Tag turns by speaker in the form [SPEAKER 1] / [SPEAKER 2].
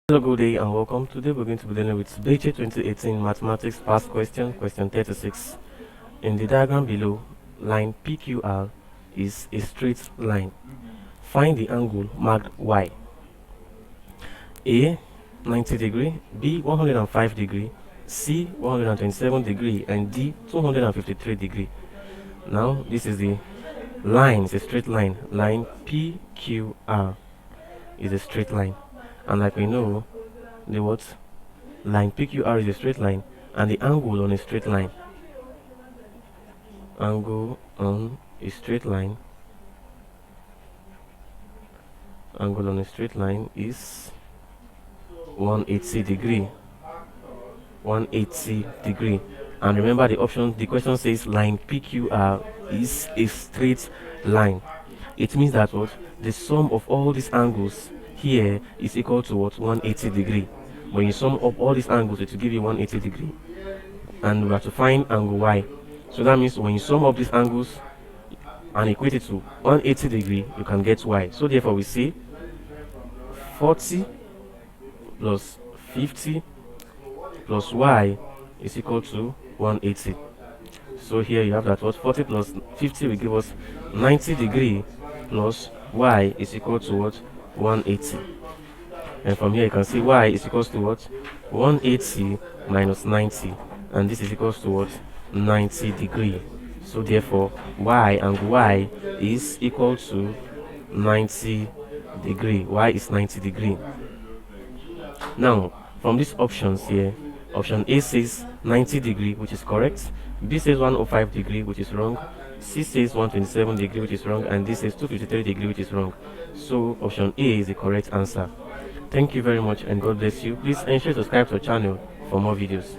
[SPEAKER 1] Hello, good day and welcome. Today we're going to be dealing with BECE 2018 Mathematics Past Question, question 36. In the diagram below, line PQR is a straight line. Find the angle marked Y. A 90 degree, B 105 degree, C 127 degree, and D 253 degree. Now this is the line, it's a straight line. Line PQR is a straight line. And like we know, the what? Line PQR is a straight line, and the angle on a straight line. Angle on a straight line. Angle on a straight line is 180 degree. 180 degree. And remember the option, the question says line PQR is a straight line. It means that what? The sum of all these angles here is equal to what? 180 degree. When you sum up all these angles, it will give you 180 degree. And we have to find angle Y. So that means when you sum up these angles and equate it to 180 degree, you can get Y. So therefore we say 40 plus 50 plus Y is equal to 180. So here you have that what? 40 plus 50 will give us 90 degree plus Y is equal to what? 180. And from here you can see Y is equals to what? 180 minus 90, and this is equals to what? 90 degree. So therefore Y and Y is equal to 90 degree. Y is 90 degree. Now from these options here, option A says 90 degree, which is correct. B says 105 degree, which is wrong. C says 127 degree, which is wrong, and D says 253 degree, which is wrong. So option A is the correct answer. Thank you very much and God bless you. Please ensure to subscribe to our channel for more videos.